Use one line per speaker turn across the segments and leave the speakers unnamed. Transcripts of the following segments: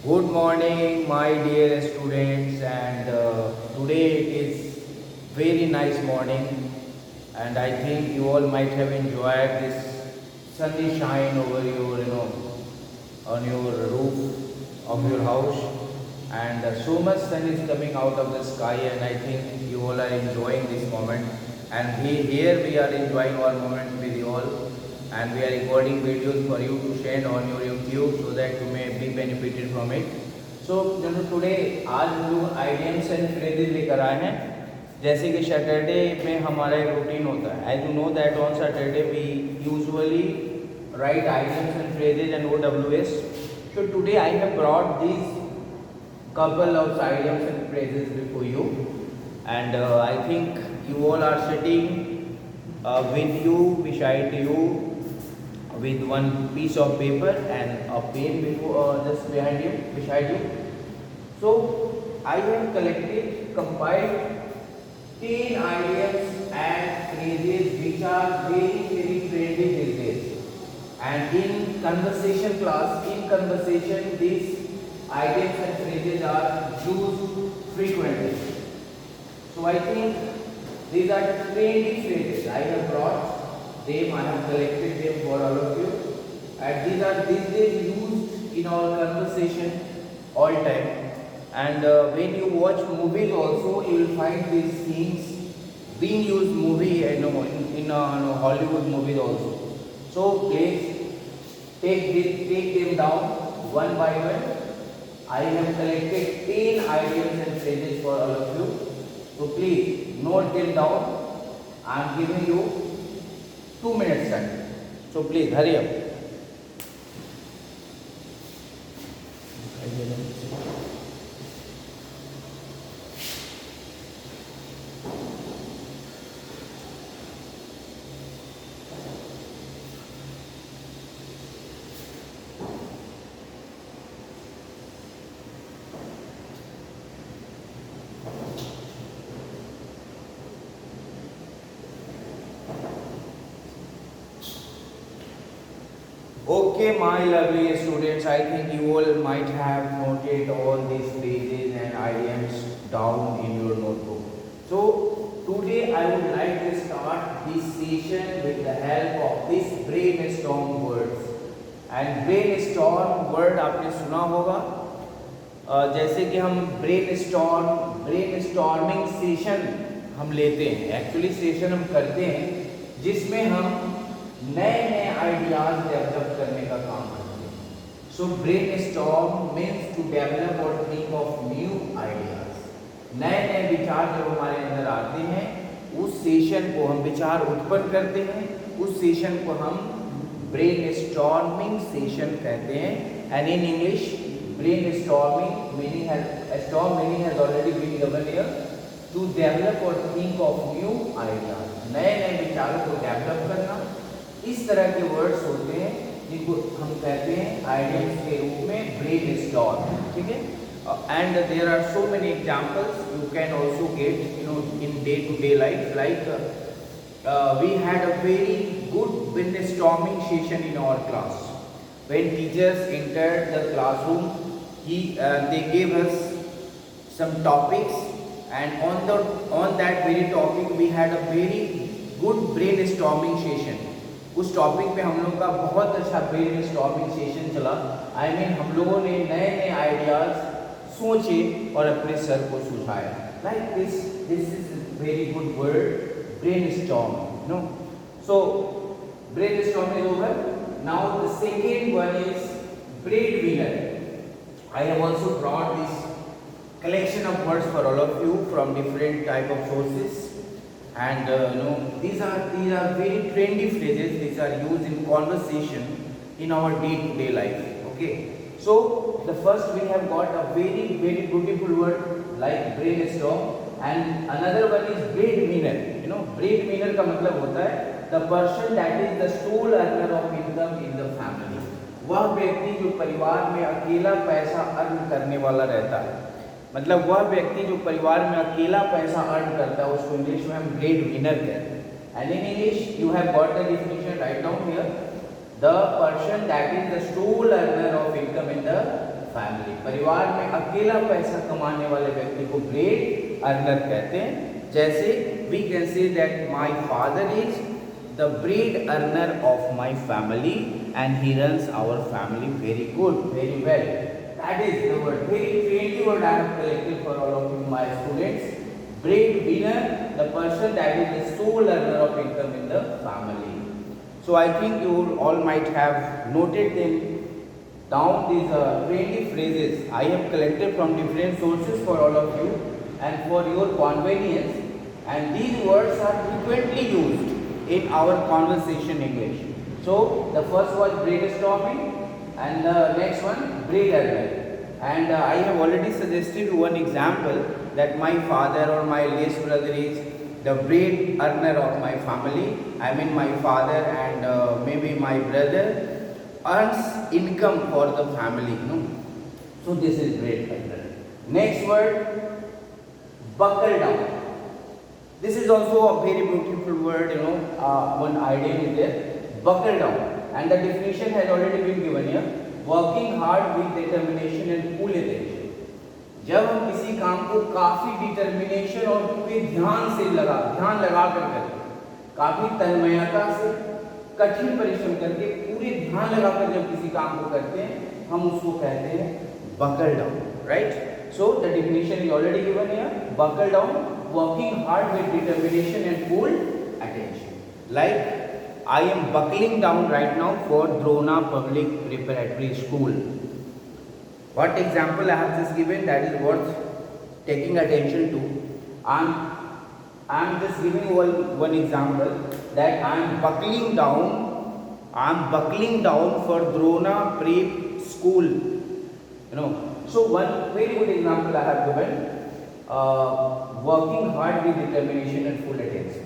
Good morning, my dear students, and today it is very nice morning, and I think you all might have enjoyed this sunny shine over on your roof of your house, and so much sun is coming out of the sky, and I think you all are enjoying this moment, and here we are enjoying our moment with you all, and we are recording videos for you to share on your YouTube so that you may be benefited from it. So today आज हम लोग idioms and phrases लेकर आए हैं। जैसे कि Saturday में हमारा एक रूटीन होता है। As you know that on Saturday we usually write idioms and phrases and OWS. So today I have brought these couple of idioms and phrases before you, and I think you all are sitting with you, beside you, with one piece of paper and a pen before just beside you. So I have compiled 10 idioms and phrases which are very trendy these days, and in conversation these idioms and phrases are used frequently. So I think these are trendy phrases. I have brought them, I have collected them for all of you, and these are these days used in our conversation all time. And when you watch movies also, you will find these things being used in Hollywood movies also. So please take them down one by one. I have collected 10 idioms and phrases for all of you. So please note them down. I am giving you 2 minutes time. So please hurry up. Okay, my lovely students, I think you all might have noted all these phrases and idioms down in your notebook. So today I would like to start this session with the help of this brainstorm words. And brainstorm word आपने सुना होगा। जैसे कि हम brainstorming session हम लेते हैं, actually session हम करते हैं जिसमें हम नए आइडियाज डेवलप करने का काम करते हैं। सो brainstorm means to develop or think of new ideas. नए विचार जब हमारे अंदर आते हैं, उस सेशन को हम विचार उत्पन्न करते हैं, उस सेशन को हम ब्रेनस्टॉर्मिंग सेशन कहते हैं। And in English brainstorming meaning has already been given here, to develop or think of new ideas. नए विचारों को डेवलप करना। इस तरह के वर्ड्स होते हैं जिनको हम कहते हैं आइडियम्स के रूप में ब्रेनस्टॉर्म, ठीक है। And there are so many examples you can also get in day to day life, like we had a very good brainstorming session in our class when teachers entered the classroom. They gave us some topics, and on that very topic we had a very good brainstorming session. उस topic पे हम लोग का बहुत अच्छा brainstorming session चला। हम लोगों ने नए आइडियाज सोचे और अपने सर को सुझाया। Like this is very good word, brainstorm, no. So brainstorm is over. Now the second one is breadwinner. I have also brought this collection of words for all of you from different type of sources, and these are very trendy phrases which are used in conversation in our day-to-day life. Okay, so the first we have got a very beautiful word like brainstorm, and another one is breadwinner. Breadwinner का मतलब होता है the person that is the sole earner of income in the family. वह व्यक्ति जो परिवार में अकेला पैसा अर्न करने वाला रहता है, मतलब वह व्यक्ति जो परिवार में अकेला पैसा अर्न करता है, उसको इंग्लिश में हम ब्रेड विनर कहते हैं। And in English you have got the definition right down here. The person that is the sole earner of income in the family. परिवार में अकेला पैसा कमाने वाले व्यक्ति को ब्रेड अर्नर कहते हैं। जैसे we can say that my father is the bread earner of my family and he runs our family very good, very well. That is the word, very trendy word I have collected for all of you, my students. Breadwinner, the person that is the sole earner of income in the family. So I think you all might have noted them down, these trendy phrases I have collected from different sources for all of you and for your convenience. And these words are frequently used in our conversation English. So the first was brainstorming and the next one bread earner. And I have already suggested one example that my father or my late brother is the bread earner of my family. I mean my father and maybe my brother earns income for the family. No? So this is bread earner. Next word, buckle down. This is also a very beautiful word, one idea is there, buckle down. And the definition has already been given here. Working hard with determination and full attention. जब हम किसी काम को काफी determination और पूरे ध्यान लगा कर करें, काफी तन्मयता से कठिन परिश्रम करके पूरे ध्यान लगाकर जब किसी काम को करते हैं, हम उसको कहते हैं buckle down, right? So the definition is already given here. Buckle down, working hard with determination and full attention. Like I am buckling down right now for Drona Public Preparatory School. What example I have just given that is worth taking attention to. I am just giving one example that I am buckling down for Drona Prep School. So one very good example I have given, working hard with determination and full attention.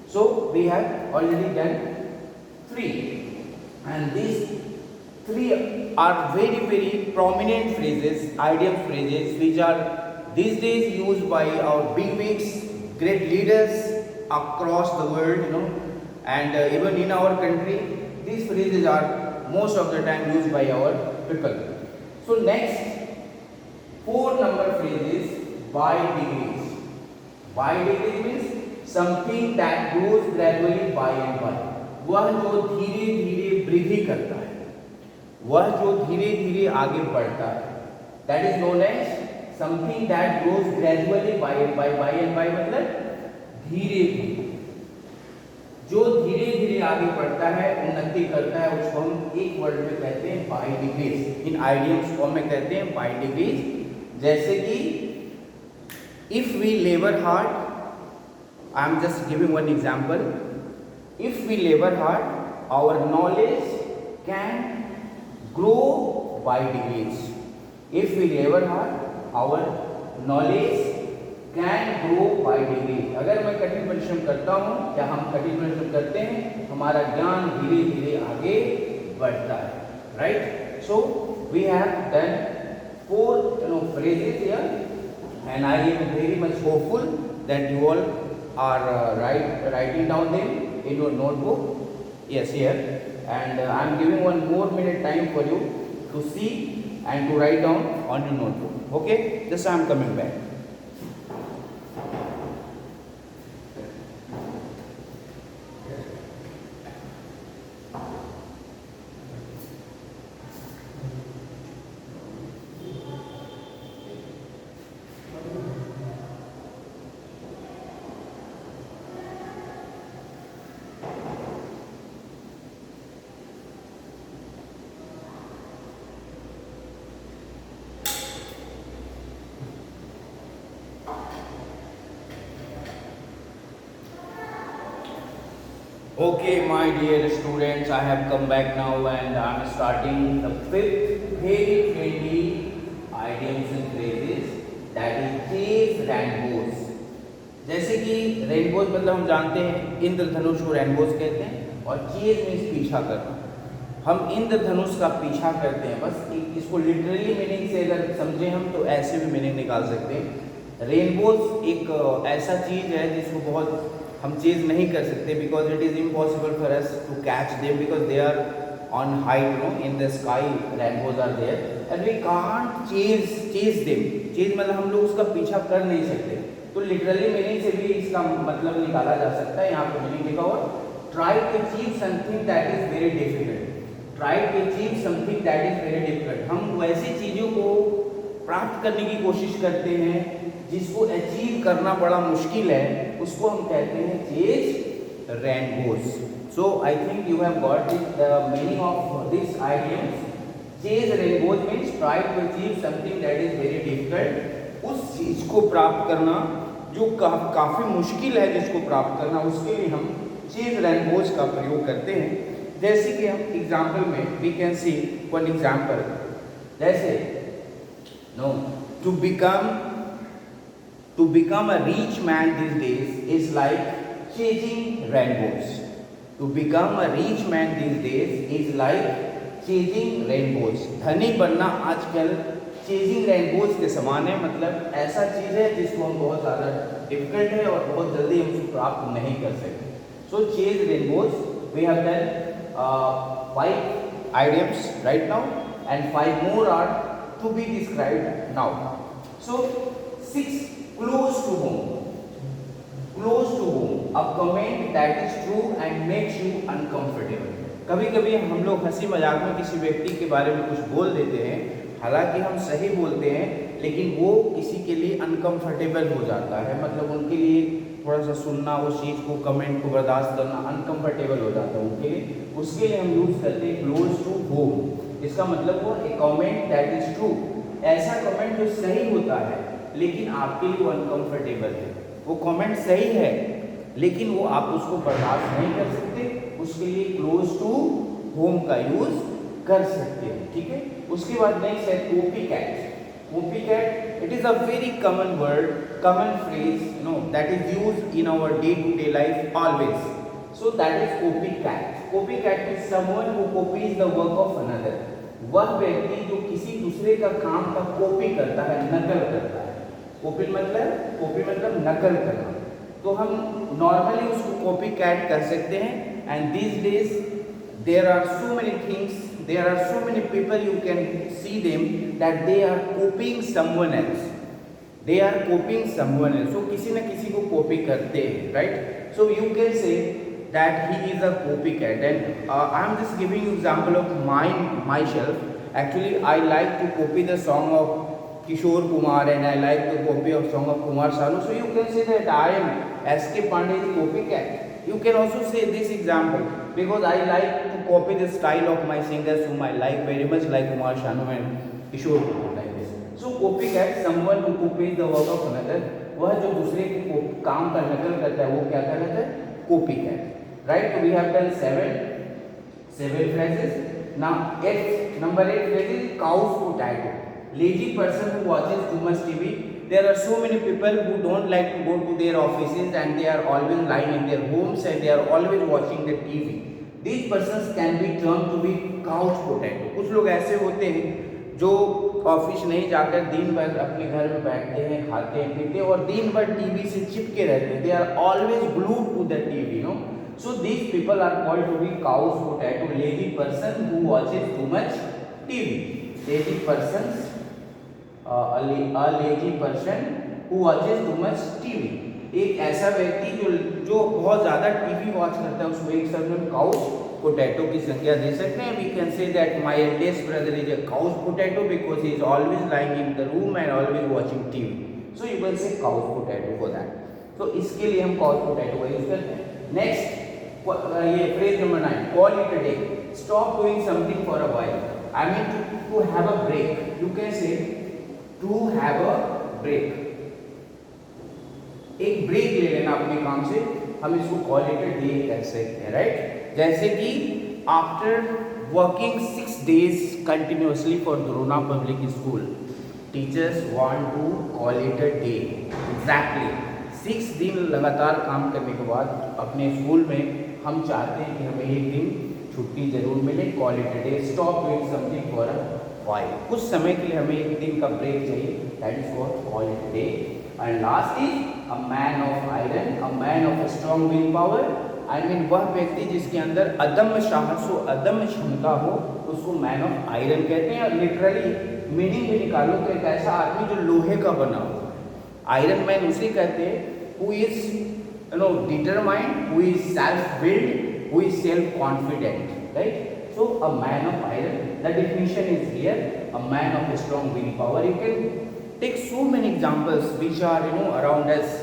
So we have already done 3, and these 3 are very, very prominent phrases, idiom phrases, which are these days used by our bigwigs, great leaders across the world, and even in our country, these phrases are most of the time used by our people. So next, 4 number phrases, by degrees. By degrees means something that grows gradually by and by. वह जो धीरे धीरे वृद्धि करता है, वह जो धीरे धीरे आगे बढ़ता है, that is known as something that grows gradually by and by. By and by मतलब धीरे धीरे, जो धीरे धीरे आगे बढ़ता है, उन्नति करता है, उसको हम एक वर्ड में कहते हैं by degrees. इन आइडियम्स को हमें कहते हैं by degrees. जैसे कि if we labor hard, I am just giving one example. If we labor hard, our knowledge can grow by degrees. If we labor hard, our knowledge can grow by degrees. अगर मैं कठिन परिश्रम करता हूँ या हम कठिन परिश्रम करते हैं, हमारा ज्ञान धीरे धीरे आगे बढ़ता है, right? So we have done 4 phrases here, and I am very much hopeful that you all are writing down them in your notebook. Yes, here, and I am giving 1 more minute time for you to see and to write down on your notebook. Okay, just I am coming back. Okay, my dear students, I have come back now and I am starting the 5th very trendy idioms and phrases, that is chase rainbows. जैसे कि rainbows मतलब हम जानते हैं इंद्रधनुष को rainbows कहते हैं, और चेज मीन्स पीछा करना. हम इंद्रधनुष का पीछा करते हैं. बस इसको लिटरली मीनिंग से अगर समझें हम तो ऐसे भी मीनिंग निकाल सकते हैं. रेनबोज एक ऐसा चीज़ है जिसको बहुत हम चेज नहीं कर सकते, because it is impossible for us to catch them because they are on height, in the sky rainbows are there. And we can't chase them. Chase मतलब हम लोग उसका पीछा कर नहीं सकते। तो लिटरली मीनिंग से भी इसका मतलब निकाला जा सकता है। यहाँ पे मीनिंग लिखा हुआ, try to achieve something that is very difficult. Try to achieve something that is very difficult. हम वैसी चीज़ों को प्राप्त करने की कोशिश करते हैं जिसको अचीव करना बड़ा मुश्किल है, उसको हम कहते हैं chase rainbows. So I think you have got the meaning of this idiom. Chase rainbows means try to achieve something that is very difficult. उस चीज को प्राप्त करना जो काफी मुश्किल है, जिसको प्राप्त करना, उसके लिए हम चेज रेनबोज का प्रयोग करते हैं। जैसे कि हम एग्जाम्पल में we can see one example, जैसे no to become a rich man these days is like chasing rainbows. To become a rich man these days is like chasing rainbows. धनी बनना आजकल चेजिंग रेनबोज के समान है। मतलब ऐसा चीज़ है जिसको हम बहुत ज़्यादा डिफिकल्ट है और बहुत जल्दी हम उसको प्राप्त नहीं कर सकते। So chase rainbows, we have done 5 idioms right now and 5 more are to be described now. So 6, close to home. Close to home, a comment that is true and makes you uncomfortable. कभी कभी हम लोग हंसी मजाक में किसी व्यक्ति के बारे में कुछ बोल देते हैं, हालांकि हम सही बोलते हैं, लेकिन वो किसी के लिए अनकंफर्टेबल हो जाता है। मतलब उनके लिए थोड़ा सा सुनना, उस चीज़ को, कमेंट को बर्दाश्त करना अनकंफर्टेबल हो जाता है उनके लिए। उसके लिए हम यूज़ करते हैं क्लोज टू होम। इसका मतलब वो ए कमेंट दैट इज ट्रू, ऐसा कमेंट जो सही होता है लेकिन आपके लिए वो अनकंफर्टेबल है। वो कमेंट सही है लेकिन वो आप उसको बर्दाश्त नहीं कर सकते, उसके लिए क्लोज टू होम का यूज कर सकते हैं। ठीक है, उसके बाद नेक्स्ट है copy cat. Copy cat, it is a very common word, common phrase, no, that is used in our day to day life always. So that is copy cat. Copy cat is someone who copies the work of another. वह व्यक्ति जो किसी दूसरे का काम का copy करता है, नकल करता है। कॉपी मतलब नकल करना। तो हम नॉर्मली उसको कॉपी कैट कर सकते हैं। And this days there are so many things, there are so many people, you can see them that they are copying someone else. They are copying someone else. So किसी न किसी को copy करते हैं, right? So you can say that he is a copycat, and I am just giving you example of myself. Actually, I like to copy the song of Kishore Kumar and I like to copy a song of Kumar Sanu. So you can say that I am S.K. Pandey is copycat. You can also say this example because I like to copy the style of my singers whom I like very much, like Kumar Sanu and Kishore Kumar, like this. So copycat, someone who copies the work of another. वह जो दूसरे के काम का नकल करता है वो क्या कहलाता है? Copycat. Right? So we have done seven phrases. Now number 8 phrase is cow's potato. Lazy person who watches too much TV. There are so many people who don't like to go to their offices and they are always lying in their homes and they are always watching the TV. These persons can be termed to be cow's potato. कुछ लोग ऐसे होते हैं जो office नहीं जाकर दिन भर अपने घर में बैठते हैं, खाते हैं, पीते हैं और दिन भर टीवी से चिपके रहते हैं। They are always glued to the TV, no? So these people are called to be cow's potato, lazy person who watches too much TV. Lazy persons, a lazy person who watches too much TV. एक ऐसा व्यक्ति जो बहुत ज़्यादा TV watch करता है उसको एक शब्द में काउच पोटैटो की संज्ञा दे सकते हैं। We can say that my eldest brother is a couch potato because he is always lying in the room and always watching TV. So you can say couch potato for that. So इसके लिए हम couch potato का use करते हैं। Next, ये phrase number 9, call it a day. Stop doing something for a while. I mean to have a break. You can say to have a break. एक break ले लेना अपने काम से, हम इसको कॉल इट अ डे कह सकते हैं, राइट? जैसे कि after working 6 days continuously for Drona public school, teachers want to call it a day. Exactly 6 दिन लगातार काम करने के बाद अपने स्कूल में हम चाहते हैं कि हमें एक दिन छुट्टी जरूर मिले, call it a day. Stop doing something for a while, कुछ समय के लिए हमें एक दिन का ब्रेक चाहिए, that is called call it a day. And last is a man of iron, a man of a strong willpower. I mean वह व्यक्ति जिसके अंदर अदम्य साहस हो, अदम्य क्षमता हो, उसको मैन ऑफ आयरन कहते हैं। और लिटरली मीनिंग भी निकालो तो एक ऐसा आदमी जो लोहे का बना हुआ है, आयरन मैन उसे कहते हैं who is determined, who is self build, who is self confident, right? So a man of iron, the definition is here, a man of strong willpower. You can take so many examples which are around us,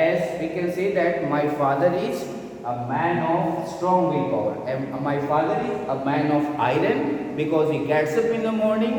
as we can say that my father is a man of strong willpower, and my father is a man of iron because he gets up in the morning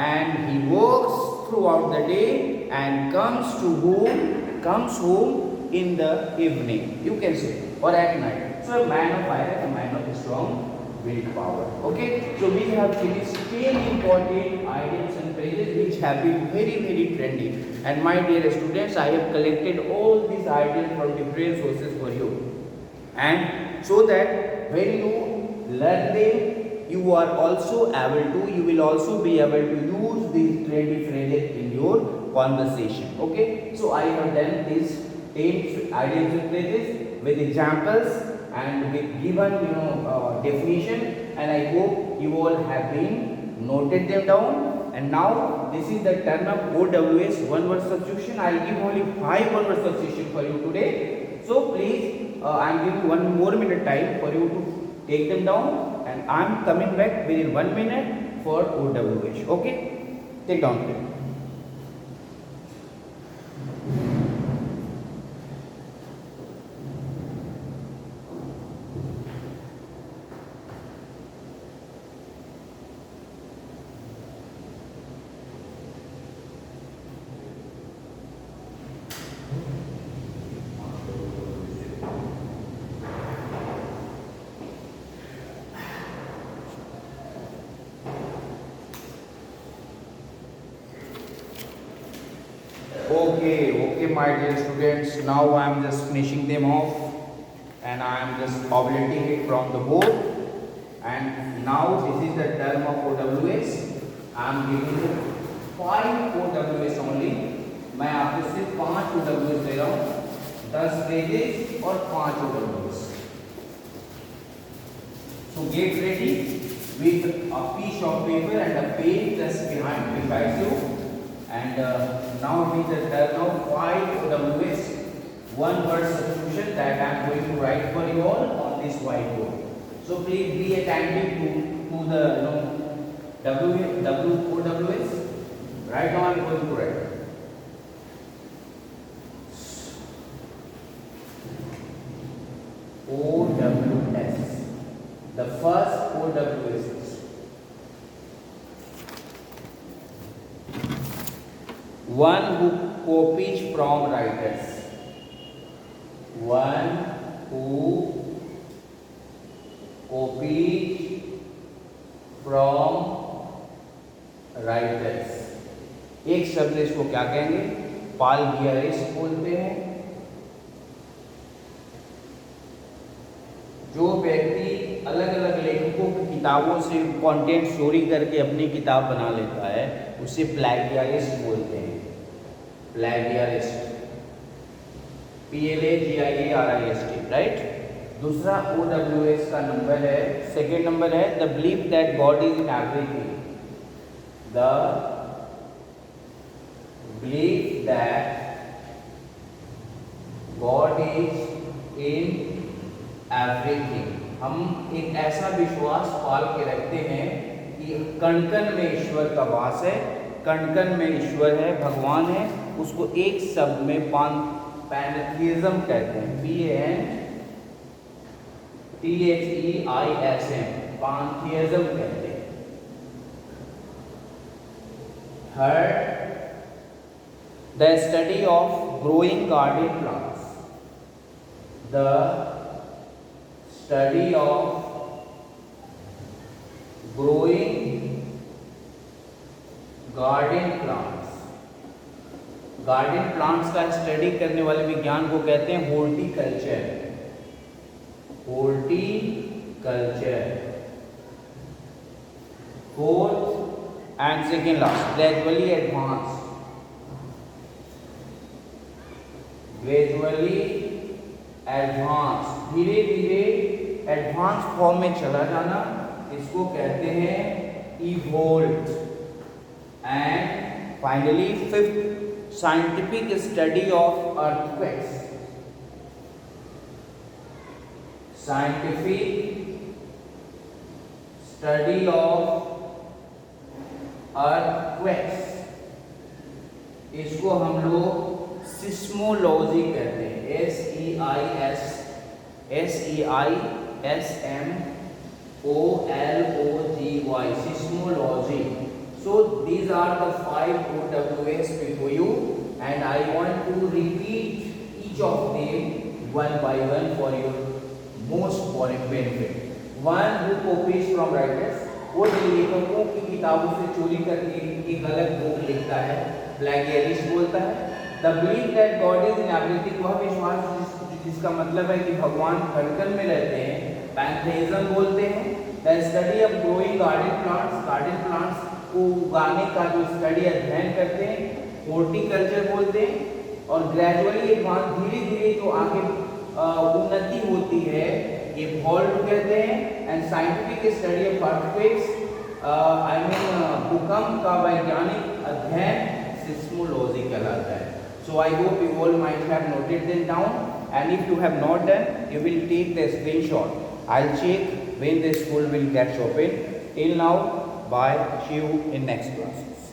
and he works throughout the day and comes home in the evening, you can say, or at night. So a man of iron, a man of strong willpower. Okay, so we have finished 10 important idioms and phrases which have been very trendy, and my dear students, I have collected all these idioms from different sources for you, and so that when you learn them, you are also able to, you will also be able to use these trendy phrases in your conversation. Okay, so I have done these 10 idioms and phrases with examples and with given definition, and I hope you all have been noted them down. And now this is the turn of OWS one word substitution. I will give only 5 one word substitution for you today, so please I am giving 1 more minute time for you to take them down, and I am coming back within 1 minute for OWS. Okay, take down please. Okay, my dear students, now I am just finishing them off, and I am just obliterating it from the board. And now this is the term of OWS. I am giving you 5 OWS only. मैं आपको सिर्फ 5 OWS दे रहा हूँ, 10 phrases और 5 OWS. So get ready with a piece of paper and a pen just beside you. And now it is the turn of 5 OWS, one word substitution that I am going to write for you all on this whiteboard. So please be attentive to the OWS. Right now I am going to write. OWS. The first OWS is one who copies from writers. One who copies from writers. एक शब्द इसको क्या कहेंगे? प्लेगियरिस्ट बोलते हैं। जो व्यक्ति अलग अलग लेखकों की किताबों से कंटेंट चोरी करके अपनी किताब बना लेता है, उसे प्लेगियरिस्ट बोलते हैं। प्लेगियरिस्ट, PLAGIARIST, राइट? दूसरा OWS का नंबर है, सेकेंड नंबर है the belief that God is in everything. The belief that God is in everything. हम एक ऐसा विश्वास पाल के रखते हैं कि कण कण में ईश्वर का वास है, कण कण में ईश्वर है, भगवान है. उसको एक शब्द में पैंथेइज्म कहते हैं. PANTHEISM, पैंथेइज्म कहते हैं. Third, the study of growing garden plants. The study of growing garden plants. Garden plants का स्टडी करने वाले विज्ञान को कहते हैं horticulture. Horticulture. Fourth and second last, gradually advance. Gradually advance, धीरे धीरे एडवांस फॉर्म में चला जाना, इसको कहते हैं evolve. And finally, fifth, scientific study of earthquakes. Scientific study of earthquakes, इसको हम लोग सिस्मोलॉजी कहते हैं. SEISMOLOGY, seismology. So these are the 5 OWS before you, and I want to repeat each of them one by one for your most benefit. One who copies from writers, वो लेखकों की किताबों से चोरी करके एक गलत बुक लिखता है, प्लेगियरिस्ट बोलता है. The believe that God is in everything, वह विश्वास जिसका मतलब है कि भगवान हर कण में रहते हैं, पैंथेइज्म बोलते हैं. The study of growing garden plants को उगाने का जो स्टडी अध्ययन करते हैं, हॉर्टिकल्चर बोलते हैं. और ग्रेजुअली एडवांस, धीरे धीरे जो आगे उन्नति होती है, ये वॉल्व कहते हैं. And scientific study of earthquakes, भूकंप का वैज्ञानिक अध्ययन सिस्मोलॉजी कहलाता है. So I hope you all might have noted them down, and if you have not done, you will take the screenshot. I will check when the school will gets open. Till now, bye, see you in next classes.